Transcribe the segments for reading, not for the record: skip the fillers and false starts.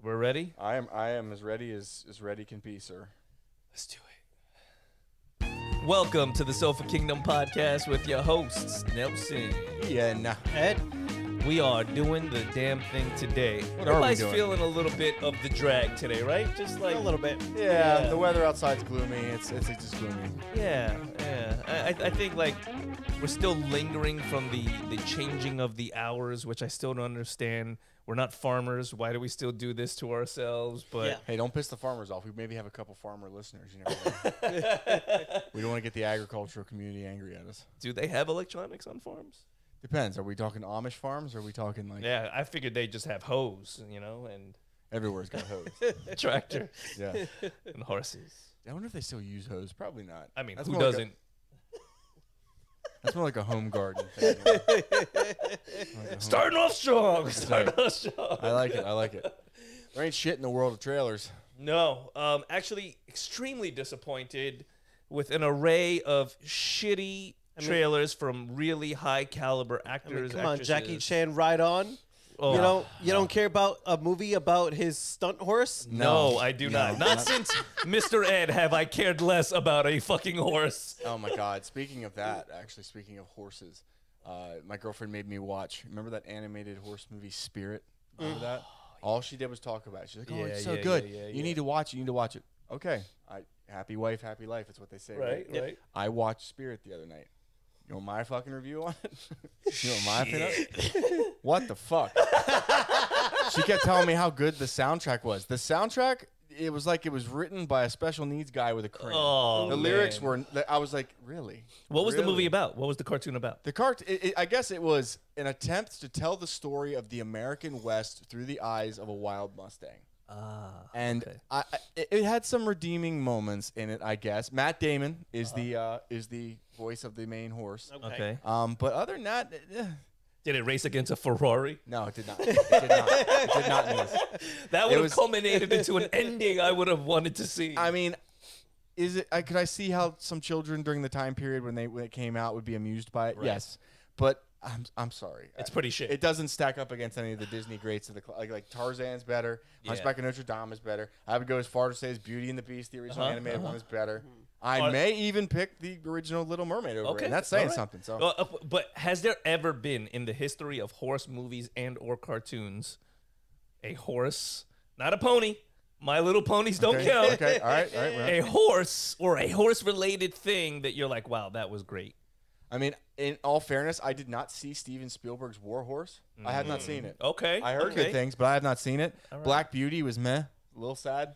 We're ready? I am as ready can be, sir. Let's do it. Welcome to the Sofa Kingdom podcast with your hosts, Nelson. Yeah, Ed. We are doing the damn thing today. What Everybody's are we doing? feeling a little bit of the drag today, right? Just like A little bit. Yeah, the weather outside's gloomy. It's just gloomy. Yeah. I think like we're still lingering from the changing of the hours, which I still don't understand. We're not farmers. Why do we still do this to ourselves? But Yeah. Hey, don't piss the farmers off. We maybe have a couple farmer listeners. You never know. We don't want to get the agricultural community angry at us. do they have electronics on farms? Depends. Are we talking Amish farms or are we talking like Yeah, I figured they just have hose, and everywhere's got hose? tractor Yeah. and horses. I wonder if they still use hose. Probably not. I mean, That's who more like doesn't? That's more like a home garden thing. Starting off strong. I like it. There ain't shit in the world of trailers. No, actually, extremely disappointed with an array of shitty trailers from really high caliber actors. Come on, Jackie actresses. Chan, ride on. Oh. You don't care about a movie about his stunt horse? No, I do not. No. Not since Mr. Ed have I cared less about a fucking horse. Oh my God! Speaking of that, actually, speaking of horses, my girlfriend made me watch. Remember that animated horse movie Spirit? Remember that? All she did was talk about it. She's like, "Oh, it's so good. You need to watch it. You need to watch it." Okay, happy wife, happy life. It's what they say. Right. I watched Spirit the other night. You want my fucking review on it? You want my opinion? What the fuck? She kept telling me how good the soundtrack was. The soundtrack, it was like it was written by a special needs guy with a crane. Oh, the lyrics were, I was like, really? What was the Really? movie about? What was the cartoon about? The I guess it was an attempt to tell the story of the American West through the eyes of a wild Mustang. And okay. It had some redeeming moments in it, I guess. Matt Damon is the voice of the main horse. Okay. But other than that, Did it race against a Ferrari? no, it did not. It did not. It did not in this. That would have was- culminated into an ending I would have wanted to see. I mean, is it? Could I see how some children during the time period when it came out would be amused by it? Right. Yes, but I'm sorry. It's pretty shit. It doesn't stack up against any of the Disney greats of the like Tarzan's better. Hunchback of Notre Dame is better. I would go as far to say as Beauty and the Beast, the original animated one, is better. I may even pick the original Little Mermaid over it. And that's saying something. So, but has there ever been in the history of horse movies and or cartoons a horse, not a pony? My Little Ponies don't count. Okay, all right. A horse or a horse-related thing that you're like, wow, that was great. I mean, in all fairness, I did not see Steven Spielberg's War Horse. I have not seen it. Okay. I heard good things, but I have not seen it. Black Beauty was meh, a little sad,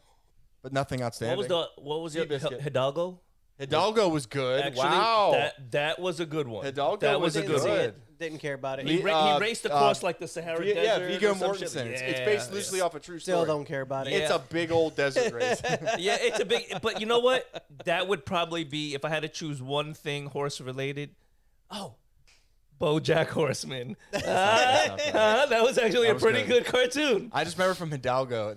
but nothing outstanding. What was your Seabiscuit. Hidalgo? Hidalgo was good. Actually, Wow. that was a good one. Hidalgo that was a good good. one. Didn't care about it. He raced across like the Sahara Desert. Viggo or some shit. Mortensen. It's based loosely off a true story. Still don't care about it. It's a big old desert race. Yeah, it's a big. But you know what? That would probably be if I had to choose one thing horse related. Oh, BoJack Horseman. That was actually a pretty good cartoon. I just remember from Hidalgo,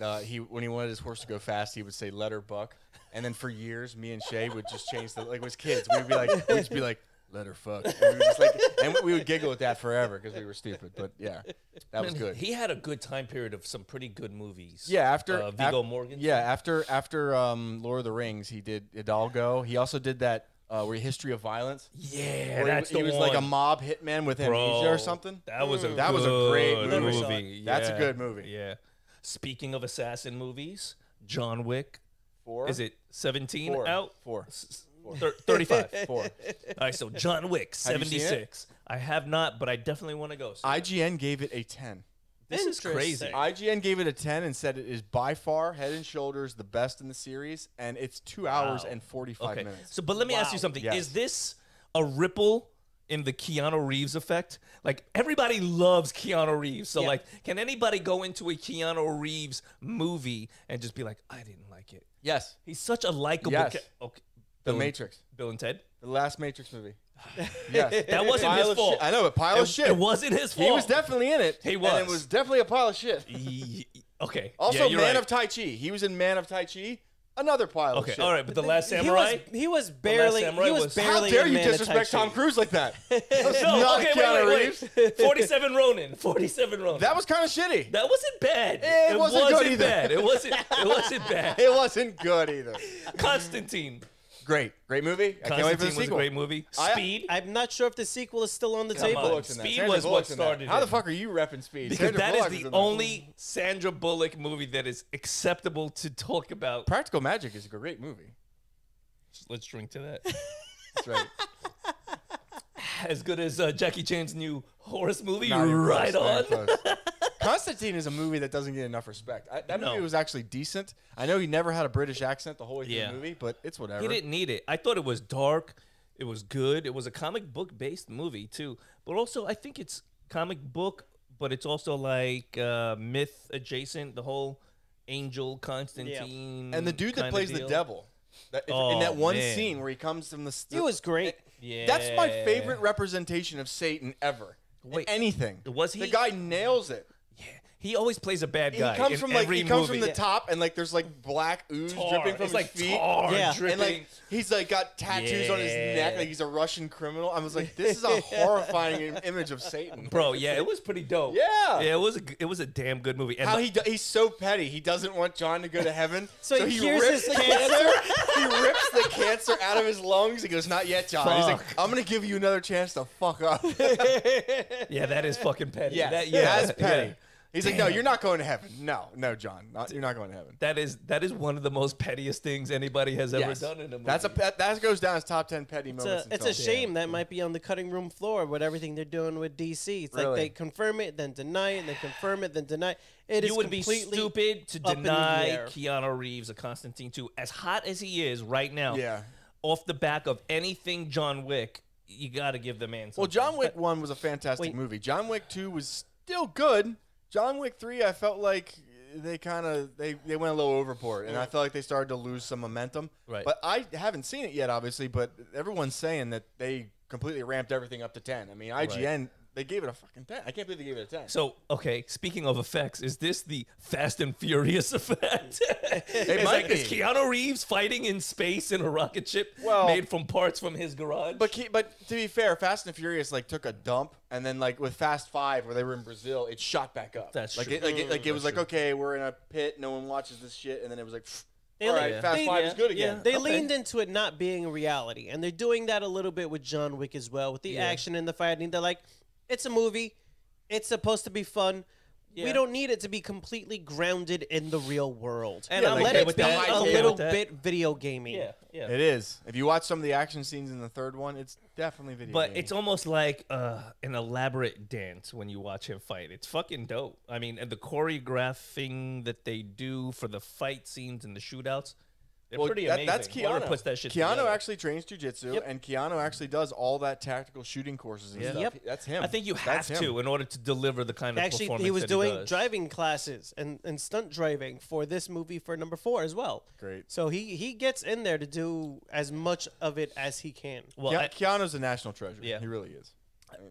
when he wanted his horse to go fast, he would say "Let her buck," and then for years, me and Shay would just change the as kids, we'd just be like, "Let her fuck," and we would giggle at that forever because we were stupid. But yeah, that was good. He had a good time period of some pretty good movies. Yeah, after Viggo Mortensen. Yeah, after Lord of the Rings, he did Hidalgo. He also did that History of Violence. Yeah, where that's he was like a mob hitman with amnesia or something. That was a great good movie. That's a good movie. Yeah. Speaking of assassin movies, John Wick. 4. Is it 17 4. out? 4. 35. 4. All right, so John Wick, Have you seen 76. I have not, but I definitely want to go. IGN gave it a 10. This is crazy. IGN gave it a 10 and said it is by far, head and shoulders, the best in the series, and it's 2 hours and 45 minutes. So, but let me ask you something. Yes. Is this a ripple in the Keanu Reeves effect? Like, everybody loves Keanu Reeves. So, like, can anybody go into a Keanu Reeves movie and just be like, I didn't like it? Yes. He's such a likable Yes. okay. The Matrix. Bill and Ted? The last Matrix movie. Yes. That wasn't Pile his of fault. shit. I know, a pile of shit. It wasn't his fault. He was definitely in it. He was. And it was definitely a pile of shit. Okay. Also, yeah, you're Man right. of Tai Chi. He was in Man of Tai Chi. Another pile of Okay, shit. all right, but The Last Samurai. He was barely. Samurai He was was- barely. How dare a you man of disrespect Tai Tom Chi. Cruise like that? No, Not okay, Keanu wait. 47 Ronin. 47 Ronin. That was kind of shitty. That wasn't bad. It wasn't good either. bad. It wasn't bad. It wasn't good either. Constantine. Great movie. I can't wait for the Constantine was a sequel. great movie. I- Speed. I'm not sure if the sequel is still on the Come table. on. Bullock's in that. Speed Sandra was what Bullock's in that. started How the it. fuck are you repping Speed? Because Sandra that Bullock is in the that. only Sandra Bullock movie that is acceptable to talk about. Practical Magic is a great movie. Let's drink to that. That's right. As good as Jackie Chan's new horse movie, Not even right close, not on. even close. Constantine is a movie that doesn't get enough respect. That No. movie was actually decent. I know he never had a British accent the whole way through Yeah. the movie, but it's whatever. He didn't need it. I thought it was dark. It was good. It was a comic book based movie too, but also I think it's comic book, but it's also like myth adjacent. The whole Angel Constantine And the dude that kinda plays the deal. devil, in Oh, that one man. scene where he comes from the... He was great. Yeah, That's my favorite representation of Satan ever. Wait, in anything. was he? The guy nails it. He always plays a bad guy. He comes in from like every he comes movie. from the top and like there's like black ooze Tar. dripping from It's his like feet. tar Yeah. dripping. And like he's like got tattoos on his Yeah. neck, like he's a Russian criminal. I was like, this is a horrifying image of Satan, Bro, yeah, it was pretty dope. Yeah. it was a damn good movie. And How he's so petty. He doesn't want John to go to heaven, So he cures rips his the cancer. He rips the cancer out of his lungs. He goes, "Not yet, John." He's like, Fuck. "I'm gonna give you another chance to fuck up." yeah, that is fucking petty. Yes, That, yeah, that's petty. yeah. He's like, "No, you're not going to heaven. No, John, you're not going to heaven." That is one of the most pettiest things anybody has ever Yes. done in a movie. That goes down as top 10 petty moments. It's in a film. shame that might be on the cutting room floor with everything they're doing with DC. It's like Really? they confirm it, then deny it, then confirm it, then deny it. It is you would be completely stupid to up in the deny air. Keanu Reeves a Constantine 2. As hot as he is right now, Yeah. off the back of anything John Wick, you got to give the man something. Well, John Wick 1 was a fantastic Wait. movie. John Wick 2 was still good. John Wick 3, I felt like they went a little overboard, and I felt like they started to lose some momentum. Right. But I haven't seen it yet, obviously, but everyone's saying that they completely ramped everything up to 10. I mean, IGN, they gave it a fucking 10. I can't believe they gave it a 10. So, okay, speaking of effects, is this the Fast and Furious effect? It might Is be. Keanu Reeves fighting in space in a rocket ship Well- made from parts from his garage? But to be fair, Fast and Furious like took a dump, and then like with Fast 5, where they were in Brazil, it shot back up. That's like true. It was like, true. okay, we're in a pit, no one watches this shit, and then it was like, They all le- right, Fast they- 5 is yeah, good yeah. again. They Okay. leaned into it not being a reality, and they're doing that a little bit with John Wick as well, with the action and the fighting. They're like, it's a movie. It's supposed to be fun. Yeah. We don't need it to be completely grounded in the real world. And I'm let okay it with be that. a I'm okay little with that. bit video gaming. yeah, yeah. It is. If you watch some of the action scenes in the third one, it's definitely video. But game. it's almost like an elaborate dance when you watch him fight. It's fucking dope. I mean, and the choreographing that they do for the fight scenes and the shootouts, they're pretty amazing. That's Whoever Keanu. puts that shit Keanu together. actually trains jujitsu, and Keanu actually does all that tactical shooting courses and Yeah. stuff. Yep. That's him. I think you That's have him. to in order to deliver the kind of Actually, performance he was that doing does. driving classes and stunt driving for this movie for number 4 as well. Great. So he gets in there to do as much of it as he can. Well, Keanu's a national treasure. Yeah. He really is.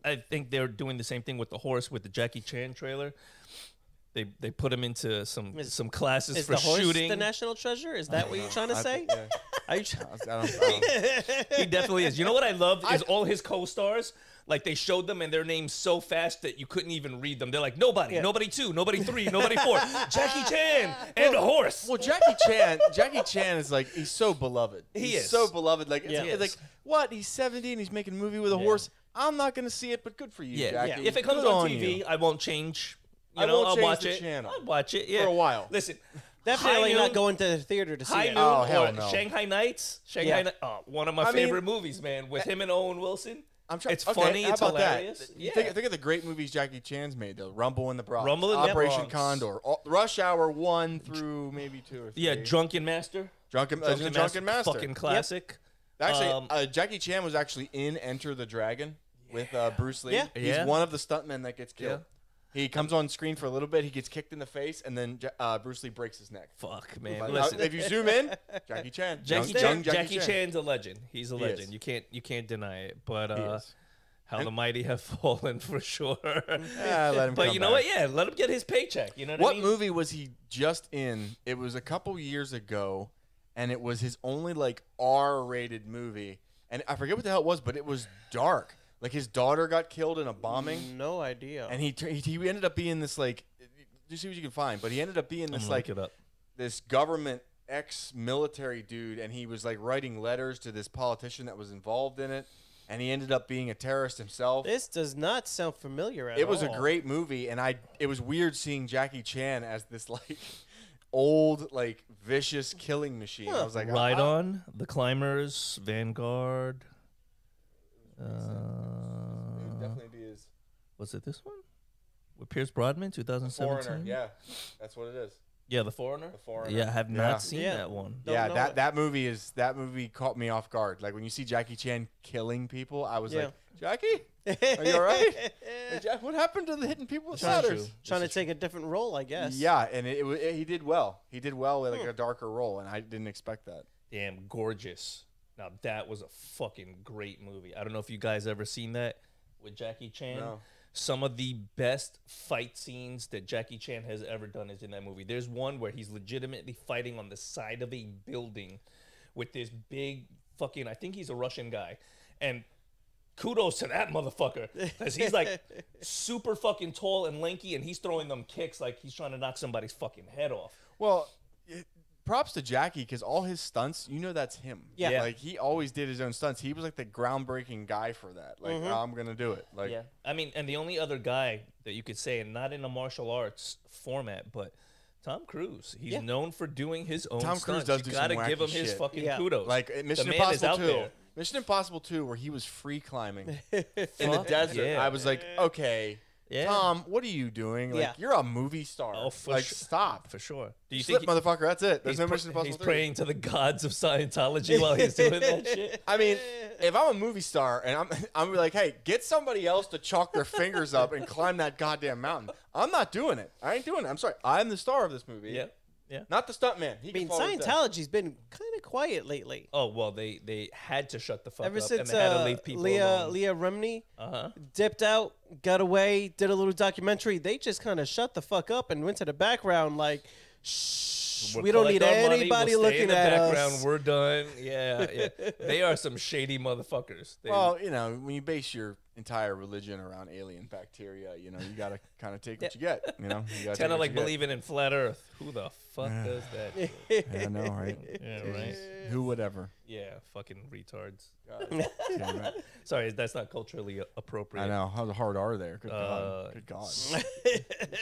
I think they're doing the same thing with the horse with the Jackie Chan trailer. They put him into some classes Is for the horse shooting. the national treasure? Is that what you're trying to say? Yeah. Are you try- I don't- He definitely is. You know what I loved is all his co-stars. Like they showed them and their names so fast that you couldn't even read them. They're like nobody, Yeah. nobody 2, nobody 3, nobody 4. Jackie Chan and a horse. Well, Jackie Chan is like he's so beloved. He's is. so beloved. Like Yeah. it's like what? He's 70 and he's making a movie with a horse. I'm not gonna see it, but good for you, Yeah. Jackie. If it comes Good on you. TV, I won't change. I won't I'll change watch the it. channel. I'll watch it. Yeah. For a while. Listen, Definitely High not Noon- going to the theater to see High it. Noon Oh, hell or no. Shanghai Nights. Yeah. One of my I mean- favorite movies, man. With him and Owen Wilson. I'm trying. It's funny. How It's about hilarious. that? Yeah. Think of the great movies Jackie Chan's made, though. Rumble in the Bronx, Rumble in the Operation Bronx. Condor, Rush Hour 1 through maybe 2 or 3. Yeah, Drunken Master. Drunken Master. Fucking classic. Actually, Jackie Chan was actually in Enter the Dragon with Bruce Lee. Yeah. He's Yeah. one of the stuntmen that gets killed. He comes on screen for a little bit. He gets kicked in the face, and then Bruce Lee breaks his neck. Fuck, man. But, Listen, if you zoom in, Jackie Chan. Jackie Young Jackie Chan's a legend. He's a He legend. is. You can't deny it. But He is. how the mighty have fallen for sure. Let him But come you know back. what? Yeah, let him get his paycheck. You know what I What mean? movie was he just in? It was a couple years ago, and it was his only like R-rated movie, and I forget what the hell it was, but it was dark. Like his daughter got killed in a bombing. No idea. And he ended up being this like, just see what you can find, but he ended up being this like this government ex-military dude, and he was like writing letters to this politician that was involved in it. And he ended up being a terrorist himself. This does not sound familiar at all. It was a great movie, and it was weird seeing Jackie Chan as this like old, like vicious killing machine. I was like, Ride On, The Climbers, Vanguard. Definitely be his. Was it this one? With Pierce Brosnan, 2017. Foreigner, yeah, that's what it is. Yeah, The Foreigner. The Foreigner. Yeah, I have not seen that one. That movie caught me off guard. Like when you see Jackie Chan killing people, I was like, Jackie, are you all right? Hey, Jack, what happened to the hitting people with ladders? Trying to take a different role, I guess. Yeah, and he did well. He did well with like a darker role, and I didn't expect that. Damn, gorgeous. Now that was a fucking great movie. I don't know if you guys ever seen that with Jackie Chan. No. Some of the best fight scenes that Jackie Chan has ever done is in that movie. There's one where he's legitimately fighting on the side of a building with this big fucking, I think he's a Russian guy. And kudos to that motherfucker. Because he's like super fucking tall and lanky, and he's throwing them kicks like he's trying to knock somebody's fucking head off. Well, props to Jackie, because all his stunts, that's him. Yeah. Like he always did his own stunts. He was like the groundbreaking guy for that. Like, I'm gonna do it. Like, yeah. I mean, and the only other guy that you could say, and not in a martial arts format, but Tom Cruise. He's known for doing his own Tom stunts. Cruise does you do gotta some give him wacky his shit. fucking kudos. Like Mission The man is Impossible out 2. there. Mission Impossible 2, where he was free climbing in the desert. yeah. I was like, okay. Yeah. Tom, what are you doing? Like, you're a movie star. Oh, for like, sure. stop. For sure. Do you Slip, think motherfucker. That's it. There's no Mission Impossible he's 3. praying to the gods of Scientology while he's doing that shit? I mean, if I'm a movie star and I'm like, hey, get somebody else to chalk their fingers up and climb that goddamn mountain. I'm not doing it. I ain't doing it. I'm sorry. I'm the star of this movie. Yeah. Yeah. Not the stuntman. I mean, Scientology's been kind of quiet lately. Oh, well, they had to shut the fuck Ever up since and they had to leave people alone. Leah Remini dipped out, got away, did a little documentary, they just kind of shut the fuck up and went to the background like, shh, we don't need anybody looking at us. We're done. Yeah. They are some shady motherfuckers. Well, when you base your entire religion around alien bacteria, you got to kind of take what you get. You kind of like believing in flat Earth. Who the fuck does that? I know, right? Yeah, right. Who would ever? Yeah, fucking retards. God. Sorry, that's not culturally appropriate. I know. How hard are there? Good God. Good God.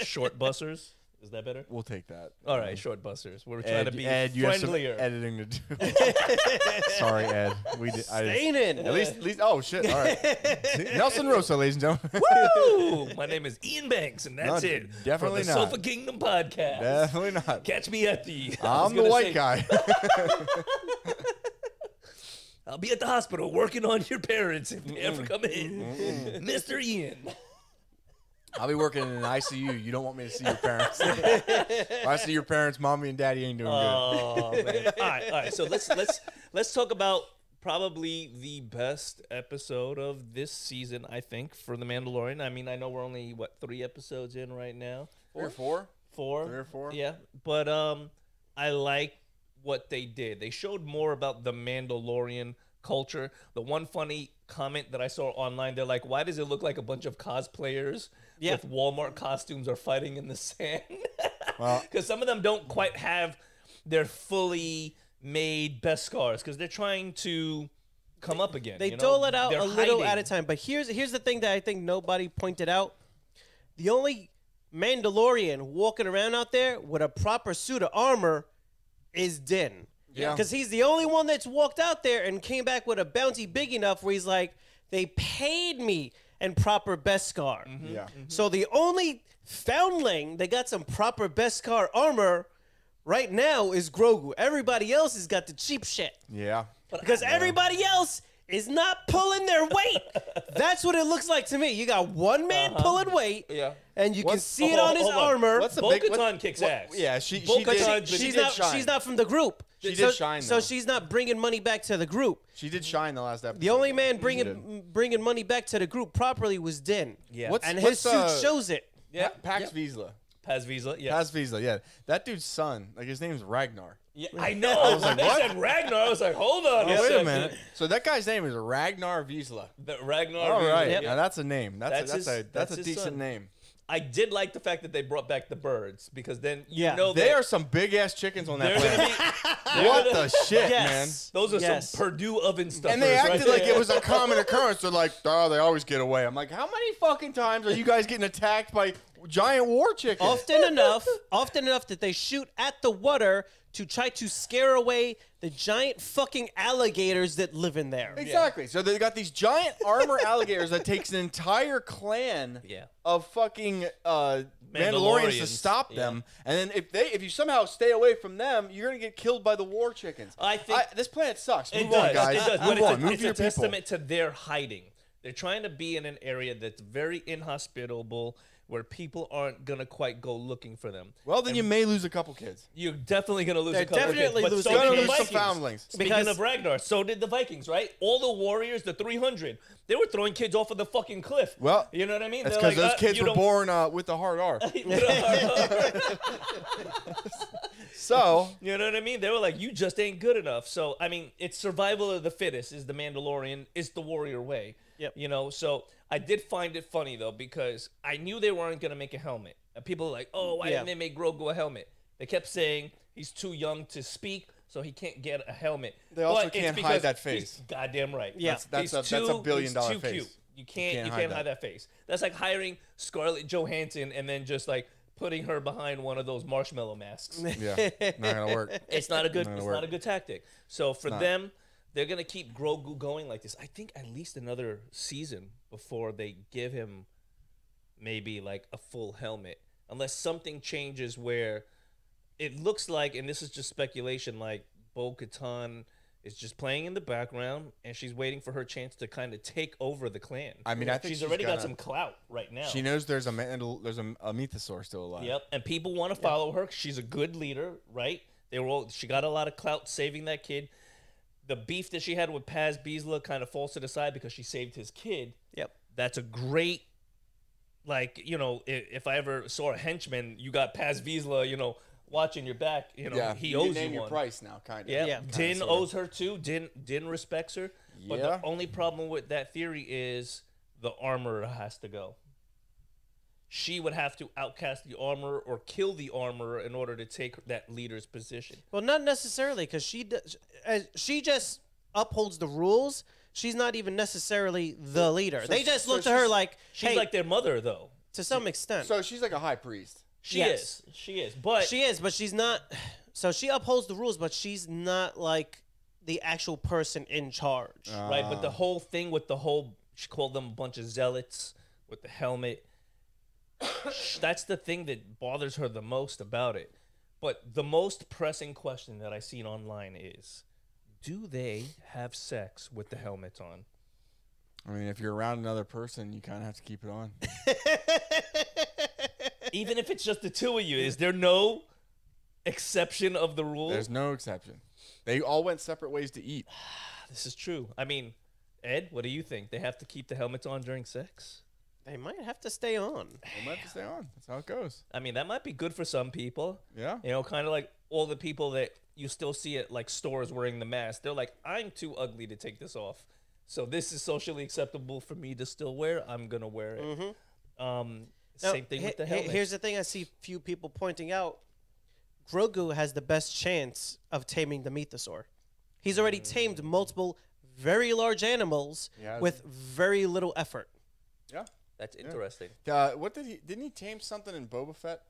Short bussers. Is that better? We'll take that. All right, short busters. We're trying to be Ed, you friendlier. have some editing to do. Sorry, Ed. We did. Staying in. At least. Oh shit! All right. Nelson Rosa, ladies and gentlemen. Woo! My name is Ian Banks, and that's it. Definitely for the not. Sofa Kingdom podcast. Definitely not. Catch me at the. I'm the white guy. I'll be at the hospital working on your parents if they ever come in, Mr. Ian. I'll be working in an ICU. You don't want me to see your parents. If I see your parents, mommy and daddy ain't doing good. Oh man! All right. So let's talk about probably the best episode of this season, I think, for The Mandalorian. I mean, I know we're only 3 episodes in right now. 3 or 4? 4. 3 or 4. Yeah, but I like what they did. They showed more about the Mandalorian culture. The one funny comment that I saw online, they're like, why does it look like a bunch of cosplayers with Walmart costumes are fighting in the sand? Because some of them don't quite have their fully made best scars because they're trying to come up again. They dole it out a little at a time. But here's the thing that I think nobody pointed out. The only Mandalorian walking around out there with a proper suit of armor is Din. Yeah. Because he's the only one that's walked out there and came back with a bounty big enough where he's like, they paid me in proper Beskar. Yeah. So the only foundling that got some proper Beskar armor right now is Grogu. Everybody else has got the cheap shit. Yeah. Because everybody else is not pulling their weight. That's what it looks like to me. You got one man pulling weight, and you can see it on his armor. Bo-Katan kicks ass. Yeah, she Bo-Katan, did. She's not from the group. She did shine, so though. she's not bringing money back to the group. She did shine the last episode. The only man bringing money back to the group properly was Din. Yeah. And his suit shows it. Yeah. Pax Vizsla. Paz Vizsla, yes. Paz Vizsla, yeah. That dude's son, like his name's Ragnar. Yeah, I know. I was like, they said Ragnar. I was like, hold on. Wait a minute. So that guy's name is Ragnar Vizsla. The Ragnar. All right. Yep. Now that's a name. That's a decent son. name. I did like the fact that they brought back the birds because then you know there are some big ass chickens on that planet. What the shit, man? Those are some Purdue oven stuffers. And they acted right like it was a common occurrence. They're like, oh, they always get away. I'm like, how many fucking times are you guys getting attacked by giant war chickens? Often enough that they shoot at the water to try to scare away the giant fucking alligators that live in there. Exactly. So they got these giant armor alligators that takes an entire clan of fucking Mandalorians to stop them. And then if you somehow stay away from them, you're gonna get killed by the war chickens. I think this planet sucks. Move on, guys. It does. Move on. Move it's to your a testament to their hiding. They're trying to be in an area that's very inhospitable, where people aren't gonna quite go looking for them. Well, then you may lose a couple kids. You're definitely gonna lose a couple definitely kids. lose But so did the some Vikings. foundlings. Speaking of Ragnar, so did the Vikings, right? All the warriors, the 300, they were throwing kids off of the fucking cliff. Well, you know what I mean? That's because those kids were born with the hard R. So, you know what I mean? They were like, you just ain't good enough. So, I mean, it's survival of the fittest is the Mandalorian, is the warrior way. Yep. You know, so I did find it funny, though, because I knew they weren't going to make a helmet. And people were like, oh, why didn't they make Grogu a helmet? They kept saying he's too young to speak, so he can't get a helmet. They also can't hide that face. He's goddamn right. Yeah. That's a $1 billion face. Cute. You can't hide that face. That's like hiring Scarlett Johansson and then just like putting her behind one of those marshmallow masks. Yeah, not gonna work. It's not a good tactic. So for them, they're gonna keep Grogu going like this. I think at least another season before they give him maybe like a full helmet, unless something changes where it looks like, and this is just speculation, like Bo-Katan is just playing in the background and she's waiting for her chance to kind of take over the clan. I mean, I think she's already got some clout right now. She knows there's a mythosaur still alive. Yep, and people want to follow her. She's a good leader, right? She got a lot of clout saving that kid. The beef that she had with Paz Vizsla kind of falls to the side because she saved his kid. Yep, that's a great, like, you know, if I ever saw a henchman, you got Paz Vizsla, you know, watching your back, you know, he owes you name your one. price now, kind of. Yeah. Din owes her too. Din respects her. But the only problem with that theory is the armor has to go. She would have to outcast the armor or kill the armor in order to take that leader's position. Well, not necessarily, because she just upholds the rules. She's not even necessarily the leader. They just look to her like, she's like their mother, though. To some extent. So she's like a high priest. She is, but she's not. So she upholds the rules, but she's not like the actual person in charge, right? But the whole thing with she called them a bunch of zealots with the helmet. That's the thing that bothers her the most about it. But the most pressing question that I seen online is, do they have sex with the helmets on? I mean, if you're around another person, you kind of have to keep it on. Even if it's just the two of you, is there no exception of the rule? There's no exception. They all went separate ways to eat. This is true. I mean, Ed, what do you think? They have to keep the helmets on during sex? They might have to stay on. They might have to stay on. That's how it goes. I mean, that might be good for some people. Yeah. You know, kind of like all the people that you still see at like stores wearing the mask. They're like, I'm too ugly to take this off. So this is socially acceptable for me to still wear. I'm going to wear it. Mm-hmm. Same thing with the helmet. Here's the thing I see few people pointing out. Grogu has the best chance of taming the mythosaur. He's already tamed multiple very large animals with very little effort. Yeah. That's interesting. What didn't he tame something in Boba Fett?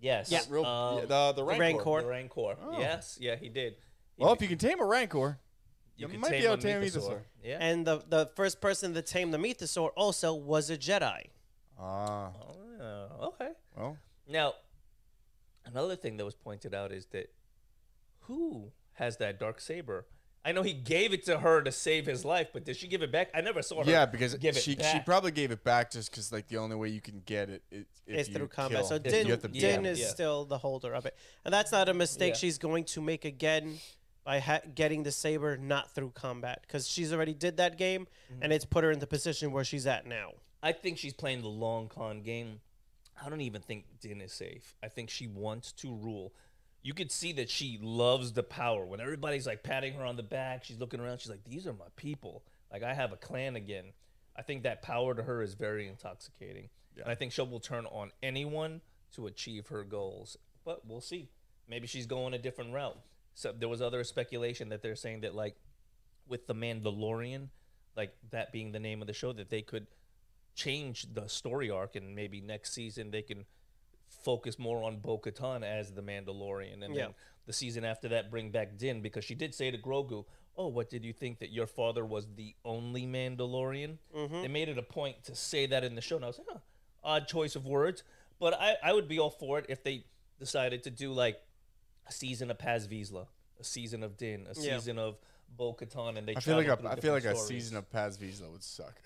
Yes. Yeah. The Rancor. The Rancor. Oh. Yes. Yeah, he did. Well, if you can tame a Rancor, you might be able to tame a mythosaur. Yeah. And the first person to tame the mythosaur also was a Jedi. Ah. Okay. Well. Now, another thing that was pointed out is that who has that dark saber? I know he gave it to her to save his life, but did she give it back? I never saw her. Yeah, because give she probably gave it back just because like the only way you can get it is through combat. Kill. So Din is still the holder of it, and that's not a mistake she's going to make again by getting the saber not through combat, because she's already did that game, and it's put her in the position where she's at now. I think she's playing the long con game. I don't even think Din is safe. I think she wants to rule. You could see that she loves the power. When everybody's like patting her on the back, she's looking around. She's like, these are my people. Like, I have a clan again. I think that power to her is very intoxicating. Yeah. And I think she will turn on anyone to achieve her goals. But we'll see. Maybe she's going a different route. So there was other speculation that they're saying that, like, with the Mandalorian, like that being the name of the show, that they could change the story arc, and maybe next season they can focus more on Bo-Katan as the Mandalorian, and then the season after that bring back Din, because she did say to Grogu, oh, what did you think, that your father was the only Mandalorian? They made it a point to say that in the show, and I was like, oh, odd choice of words, but I would be all for it if they decided to do like a season of Paz Vizsla, a season of Din, a season of Bo-Katan, and they. I feel like a season of Paz Vizsla would suck.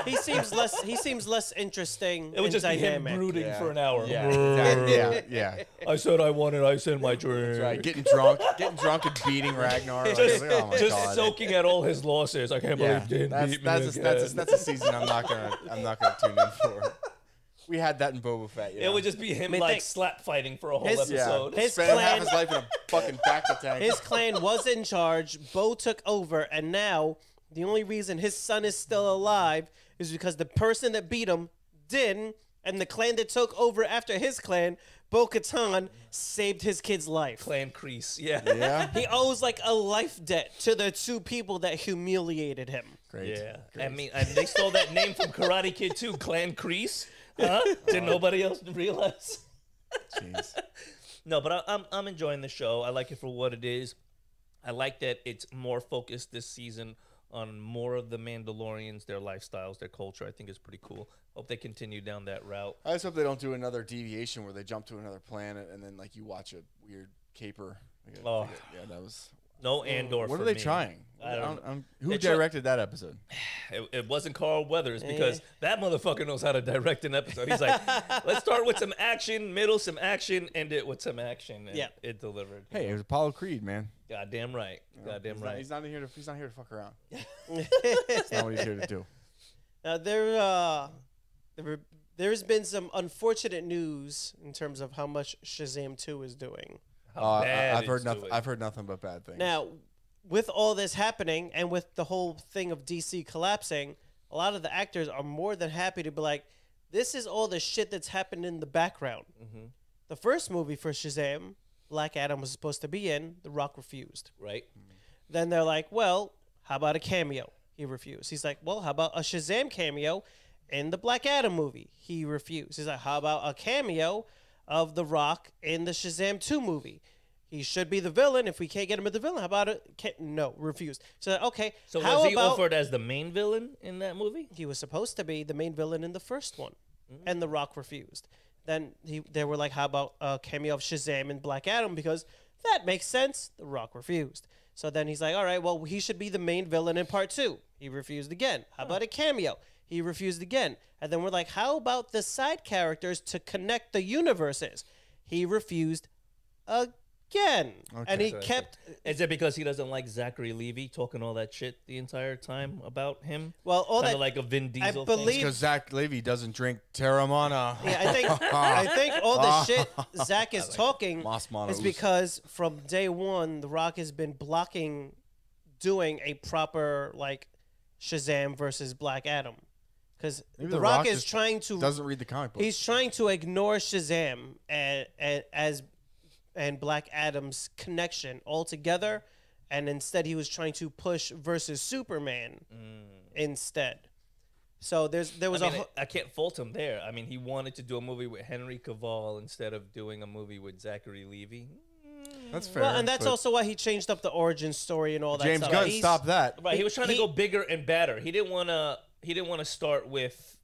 He seems less interesting. It would just dynamic. be him brooding for an hour. Yeah, exactly. yeah. I said I wanted ice in my drink. That's right. Getting drunk and beating Ragnar. Just soaking at all his losses. I can't believe Din beat me again. That's a season I'm not gonna tune in for. We had that in Boba Fett. It would just be him slap fighting for a whole episode. His spending clan, half his life in a fucking bacta tank. His clan was in charge. Bo took over, and now the only reason his son is still alive is because the person that beat him, Din, and the clan that took over after his clan, Bo-Katan, saved his kid's life. Clan Kreese, yeah. He owes like a life debt to the two people that humiliated him. Great. Yeah. Great. I mean, they stole that name from Karate Kid too, Clan Kreese. Huh? Did nobody else realize? Jeez. No, but I'm enjoying the show. I like it for what it is. I like that it's more focused this season on more of the Mandalorians, their lifestyles, their culture. I think it's pretty cool. Hope they continue down that route. I just hope they don't do another deviation where they jump to another planet and then like you watch a weird caper. Yeah, that was. No Andor. What are they trying? Who directed that episode? It wasn't Carl Weathers, because that motherfucker knows how to direct an episode. He's like, let's start with some action, middle some action, end it with some action. And it delivered. Hey, it was Apollo Creed, man. Goddamn right. Goddamn right. He's not here to fuck around. That's not what he's here to do. Now there's been some unfortunate news in terms of how much Shazam 2 is doing. I've heard nothing but bad things. Now, with all this happening and with the whole thing of DC collapsing, a lot of the actors are more than happy to be like, this is all the shit that's happened in the background. The first movie for Shazam, Black Adam was supposed to be in, The Rock refused. Right. Then they're like, well, how about a cameo? He refused. He's like, well, how about a Shazam cameo in the Black Adam movie? He refused. He's like, how about a cameo of The Rock in the Shazam 2 movie? He should be the villain. If we can't get him as the villain, how about it? No, refused. So, okay. So was he offered as the main villain in that movie? He was supposed to be the main villain in the first one, and The Rock refused. Then they were like, how about a cameo of Shazam in Black Adam? Because that makes sense. The Rock refused. So then he's like, all right, well, he should be the main villain in part 2. He refused again. How about a cameo? He refused again. And then we're like, how about the side characters to connect the universes? He refused again. Okay. And he kept... Is it because he doesn't like Zachary Levi talking all that shit the entire time about him? Well, all Kinda that... like a Vin Diesel I believe... because Zach Levi doesn't drink Terramana. Yeah, I think all the shit Zach is talking is because from day one, The Rock has been blocking doing a proper, like, Shazam versus Black Adam. Because The Rock is trying to... doesn't read the comic book. He's trying to ignore Shazam and Black Adam's connection altogether, and instead he was trying to push versus Superman instead. So there was I can't fault him there. I mean, he wanted to do a movie with Henry Cavill instead of doing a movie with Zachary Levi. That's fair. Well, and that's also why he changed up the origin story and all that James stuff. Gunn, stop that. Right, he was trying to go bigger and badder. He didn't want to start with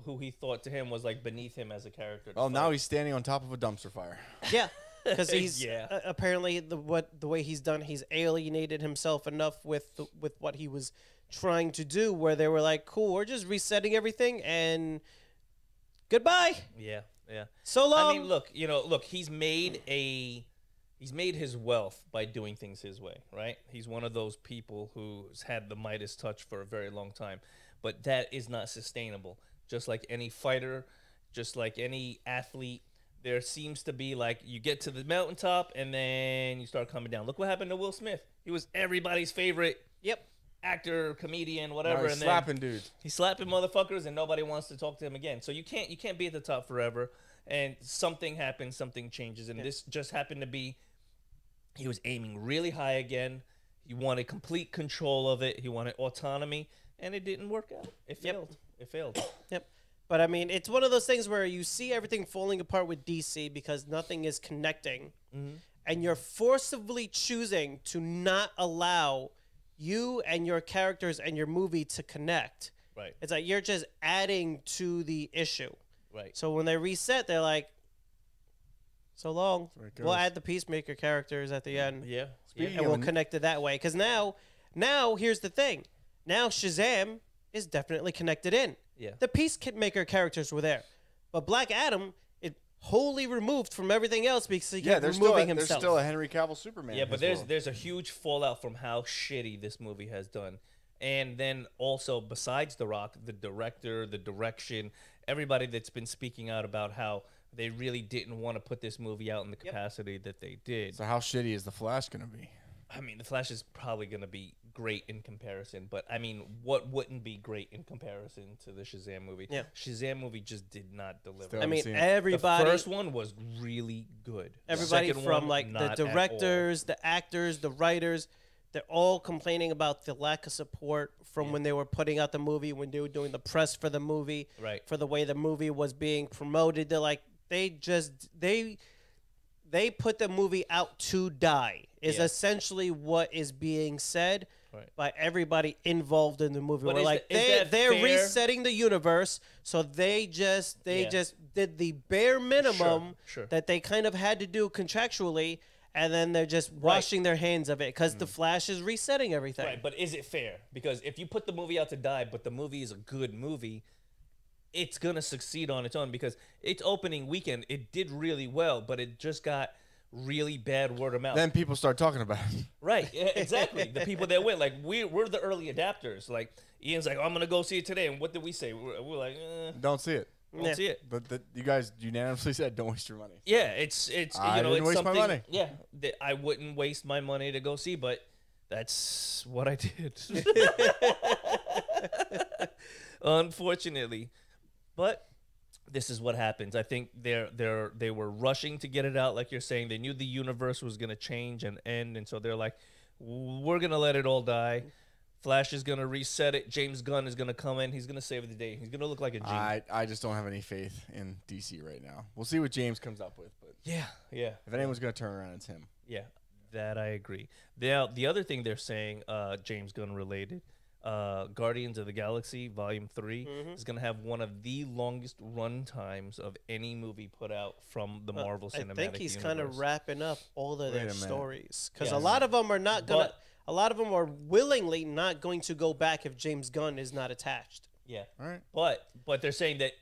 who he thought to him was like beneath him as a character. Well, now he's standing on top of a dumpster fire. Yeah. Because he's apparently the way he's done, he's alienated himself enough with what he was trying to do, where they were like, "Cool, we're just resetting everything and goodbye." Yeah. So long. I mean, look, he's made his wealth by doing things his way, right? He's one of those people who's had the Midas touch for a very long time, but that is not sustainable. Just like any fighter just like any athlete, there seems to be like you get to the mountaintop and then you start coming down. Look what happened to Will Smith. He was everybody's favorite actor, comedian, whatever. He's slapping dudes. He's slapping motherfuckers and nobody wants to talk to him again. So you can't be at the top forever. And something happens, something changes. And this just happened to be, he was aiming really high again. He wanted complete control of it. He wanted autonomy. And it didn't work out. It failed. It failed. Yep. But I mean, it's one of those things where you see everything falling apart with DC because nothing is connecting. And you're forcibly choosing to not allow you and your characters and your movie to connect. Right. It's like you're just adding to the issue. Right. So when they reset, they're like, so long. We'll add the Peacemaker characters at the end. Yeah. And we'll connect it that way. Because now here's the thing. Now Shazam is definitely connected in. Yeah. The Peacemaker characters were there. But Black Adam is wholly removed from everything else because he kept removing himself. There's still a Henry Cavill Superman. Yeah, but there's a huge fallout from how shitty this movie has done. And then also, besides The Rock, the director, the direction, everybody that's been speaking out about how they really didn't want to put this movie out in the capacity that they did. So how shitty is The Flash going to be? I mean, The Flash is probably going to be great in comparison, but I mean, what wouldn't be great in comparison to the Shazam movie? Yeah. Shazam movie just did not deliver. Still I mean, seen it. everybody. The first one was really good. Everybody Second from one, like the not at directors, the actors, the writers, they're all complaining about the lack of support from when they were putting out the movie, when they were doing the press for the movie, Right. for the way the movie was being promoted. They're like, they put the movie out to die is essentially what is being said by everybody involved in the movie. But We're like, they're fair? resetting the universe, so they just did the bare minimum Sure. that they kind of had to do contractually, and then they're just washing their hands of it because the Flash is resetting everything. Right, but is it fair? Because if you put the movie out to die, but the movie is a good movie, it's going to succeed on its own because its opening weekend, it did really well, but it just got really bad word of mouth. Then people start talking about it. Right, yeah, exactly. The people that went, like, we're the early adapters. Like, Ian's like, oh, I'm going to go see it today. And what did we say? We're like, Don't see it. Don't see it. But you guys unanimously said don't waste your money. Yeah, it's I didn't it's waste my something, money. Yeah, that I wouldn't waste my money to go see, but that's what I did. Unfortunately. But this is what happens. I think they were rushing to get it out, like you're saying. They knew the universe was going to change and end, and so they're like, we're going to let it all die. Flash is going to reset it. James Gunn is going to come in. He's going to save the day. He's going to look like a genius. I just don't have any faith in DC right now. We'll see what James comes up with. But yeah. if anyone's going to turn around, it's him. Yeah, that I agree. The other thing they're saying, James Gunn related, Guardians of the Galaxy Volume 3 is going to have one of the longest run times of any movie put out from the Marvel Cinematic Universe. I think he's kind of wrapping up all of their stories because Yeah. a lot of them are not going to. A lot of them are willingly not going to go back if James Gunn is not attached. Yeah. All right. But they're saying that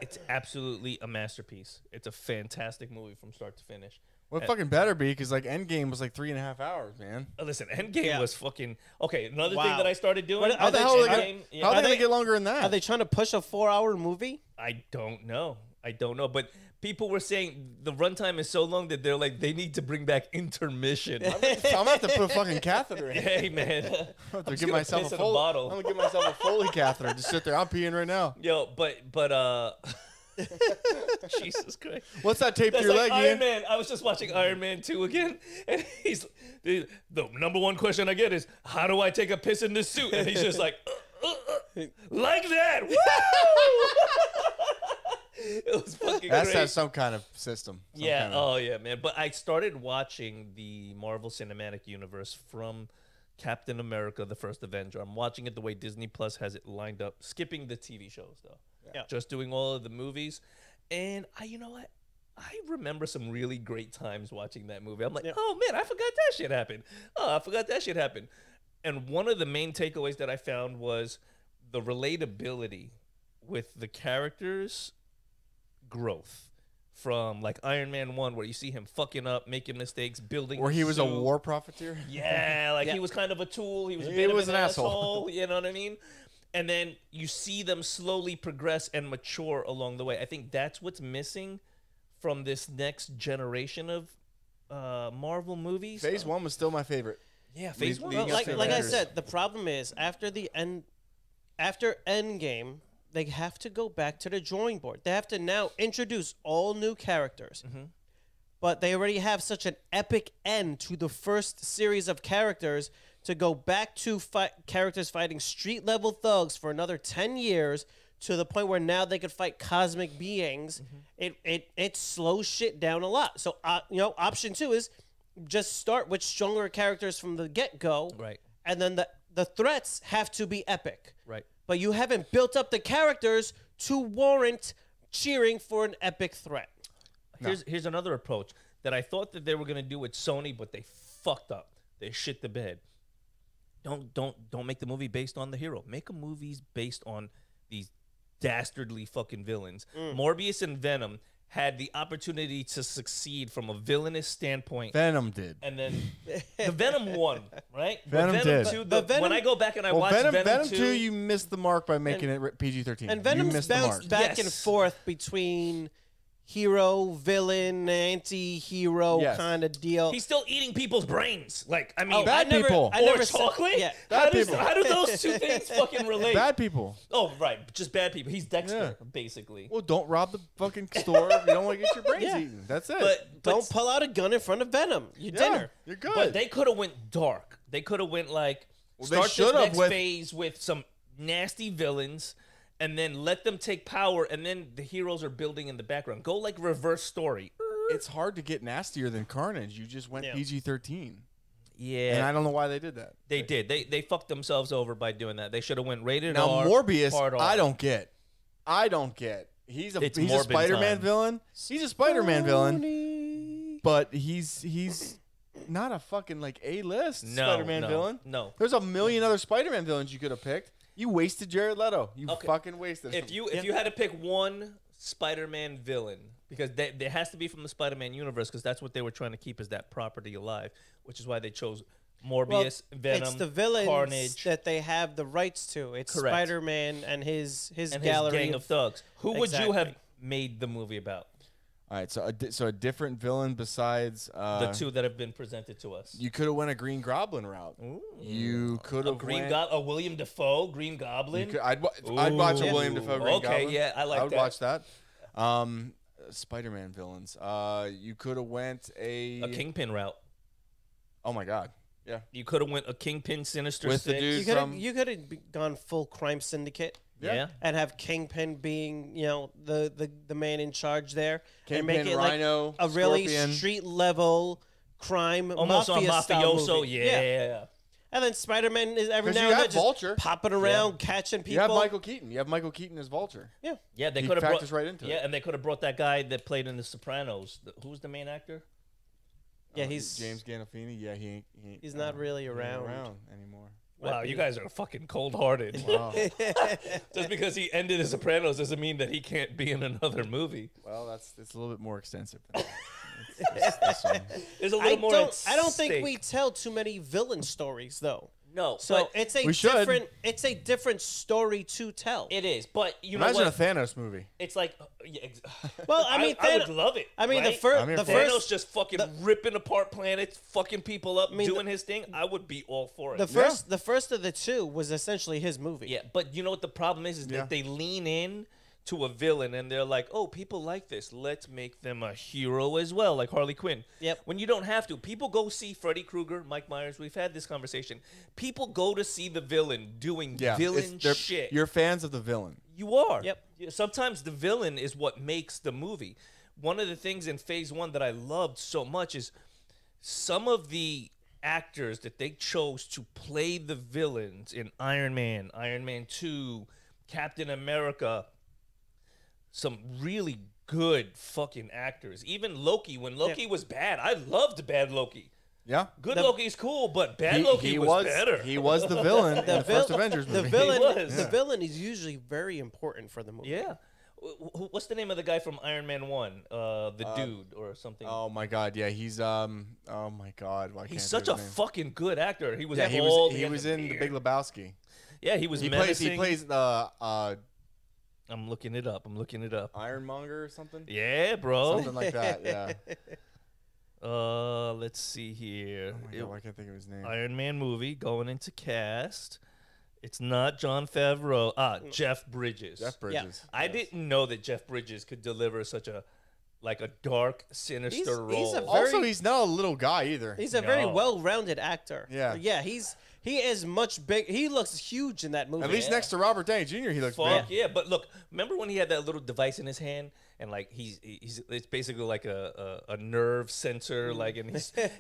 it's absolutely a masterpiece. It's a fantastic movie from start to finish. Well, it fucking better be because like Endgame was like 3.5 hours, man. Listen, Endgame was fucking okay. Another thing that I started doing. How the hell are they gonna get longer than that? Are they trying to push a 4-hour movie? I don't know. But people were saying the runtime is so long that they're like they need to bring back intermission. I'm gonna have to put a fucking catheter in. Hey man, I'm gonna give myself a bottle. I'm gonna give myself a Foley catheter. Just sit there. I'm peeing right now. Yo, but Jesus Christ. What's that tape to That's your like leg, Iron Ian? Man. I was just watching Iron Man 2 again, and the number one question I get is, how do I take a piss in this suit? And he's just like, like that. Woo! It was fucking That's great. some kind of system. Oh yeah, man. But I started watching the Marvel Cinematic Universe from Captain America, the First Avenger. I'm watching it the way Disney Plus has it lined up, skipping the TV shows though. Yeah. Just doing all of the movies. And you know what? I remember some really great times watching that movie. I'm like, oh man, I forgot that shit happened. Oh, I forgot that shit happened. And one of the main takeaways that I found was the relatability with the characters' growth. From like Iron Man 1, where you see him fucking up, making mistakes, building. Where he was a suit. war profiteer. Yeah, like he was kind of a tool. He was a bit of an asshole. You know what I mean? and then you see them slowly progress and mature along the way. I think that's what's missing from this next generation of Marvel movies. Phase 1 was still my favorite. Yeah, Phase 1. Well, like I said, the problem is after Endgame, they have to go back to the drawing board. They have to now introduce all new characters. But they already have such an epic end to the first series of characters to go back to characters fighting street-level thugs for another 10 years to the point where now they could fight cosmic beings. It slows shit down a lot. So, option 2 is just start with stronger characters from the get-go. Right. And then the threats have to be epic. Right. But you haven't built up the characters to warrant cheering for an epic threat. Here's another approach that I thought that they were going to do with Sony, but they fucked up. They shit the bed. Don't make the movie based on the hero. Make a movie based on these dastardly fucking villains. Morbius and Venom had the opportunity to succeed from a villainous standpoint. Venom did. And then the Venom won, right? Venom did. 2, when I go back and I watch Venom 2, 2, you missed the mark by making it PG-13. And Venom's bounced back and forth between hero, villain, anti-hero kind of deal. He's still eating people's brains. Like, I mean, bad people. I never chocolate? Yeah. How do those two things fucking relate? Bad people. Oh, right. Just bad people. He's Dexter, basically. Well, don't rob the fucking store if you don't want to get your brains eaten. That's it. But don't pull out a gun in front of Venom. Your dinner. You're good. But they could have went dark. They could have went like, they start this next with phase with some nasty villains, and then let them take power, and then the heroes are building in the background. Go like reverse story. It's hard to get nastier than Carnage. You just went PG-13. Yeah. And I don't know why they did that. They did. They fucked themselves over by doing that. They should have went rated now, R. Morbius, hard R. I don't get. He's a Morbin Spider-Man time. villain. He's a Spider-Man villain. But he's not a fucking like A-list Spider-Man villain. No. There's a million other Spider-Man villains you could have picked. You wasted Jared Leto. You fucking wasted him. If you had to pick one Spider-Man villain, because there has to be from the Spider-Man universe, because that's what they were trying to keep is that property alive, which is why they chose Morbius, Venom, it's the villains Carnage that they have the rights to. It's Correct. Spider-Man and his and gallery his gang of thugs. Who would you Exactly. have made the movie about? All right, so a different villain besides The two that have been presented to us. You could have went a Green Goblin route. Ooh. You could have a William Dafoe Green Goblin. I'd watch a William Dafoe Green Goblin. Okay, yeah, I like that. I would watch that. Spider-Man villains. You could have went a Kingpin route. Oh my God. Yeah. You could have went a Kingpin Sinister With the Six. dude You could have gone full crime syndicate. Yeah. And have Kingpin being, the man in charge there. Kingpin, and make it Rhino, like a really Scorpion. street level crime Almost on mafioso. movie. Yeah. And then Spider-Man is every 'Cause now you and then have just Vulture. popping around, catching people. You have Michael Keaton. You have Michael Keaton as Vulture. Yeah, they He could have factors right into it. Yeah, and they could have brought that guy that played in The Sopranos. Who's the main actor? Yeah, he's James Gandolfini. Yeah, he's not really around. Anymore. Wow, you guys are fucking cold-hearted. Wow. Just because he ended The Sopranos doesn't mean that he can't be in another movie. Well, it's a little bit more extensive than that. There's a little more at I don't think stake. we tell too many villain stories though. No, So but it's we should. it's a different story to tell. it is. But you know Imagine what? a Thanos movie. It's like, Well, I mean, I would love it. I mean, right? I'm here the for it. Thanos first just fucking ripping apart planets, fucking people up, mean, doing his thing. I would be all for it. the first of the two was essentially his movie. Yeah, but you know what the problem is that they lean in to a villain and they're like, oh, people like this. Let's make them a hero as well, like Harley Quinn. Yep. When you don't have to. People go see Freddy Krueger, Mike Myers. We've had this conversation. People go to see the villain doing villain shit. You're fans of the villain. You are. Yep. Sometimes the villain is what makes the movie. One of the things in Phase 1 that I loved so much is some of the actors that they chose to play the villains in Iron Man 2, Captain America, some really good fucking actors. Even Loki, when Loki was bad, I loved bad Loki. Yeah. Good Loki's cool, but bad Loki was better. He was the villain in the first Avengers movie. The villain is usually very important for the movie. Yeah. What's the name of the guy from Iron Man 1? The dude or something. Oh my God, yeah, he's oh my God, why He's can't I such say a his name? fucking good actor. He was Yeah, in he was in The Big Lebowski. Yeah, he was He menacing. plays I'm looking it up. Ironmonger or something. Yeah, bro. Something like that. Yeah. Let's see here. Oh my God, I can't think of his name. Iron Man movie going into cast. It's not Jon Favreau. Jeff Bridges. Jeff Bridges. Yeah. I didn't know that Jeff Bridges could deliver such a dark, sinister role. Also, he's not a little guy either. He's a very well-rounded actor. Yeah. Yeah, he is much big. He looks huge in that movie. At least next to Robert Downey Jr., he looks Fuck big. yeah, but look, remember when he had that little device in his hand, and like it's basically like a nerve sensor, like, and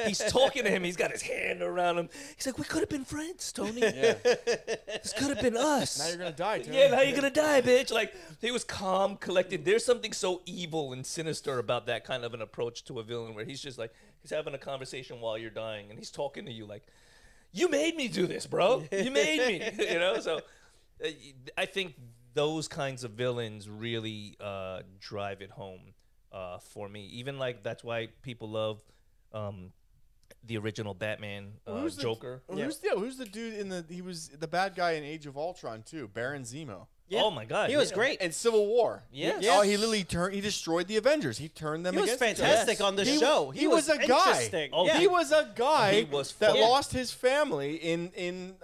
he's talking to him. He's got his hand around him. He's like, "We could have been friends, Tony. Yeah. This could have been us. Now you're gonna die, Tony. Yeah, now you're gonna die, bitch." Like, he was calm, collected. There's something so evil and sinister about that kind of an approach to a villain, where he's just like, he's having a conversation while you're dying, and he's talking to you like, "You made me do this, bro. You made me." You know, so I think those kinds of villains really drive it home for me. Even like that's why people love the original Batman Joker. Who's the dude in the? He was the bad guy in Age of Ultron too. Baron Zemo. Yeah. Oh my God, he was great. And Civil War. Yeah. Oh, he literally he destroyed the Avengers. He turned them He was against fantastic each other. on the show. He was a guy. interesting. Oh, yeah. He was a guy that Yeah. lost his family in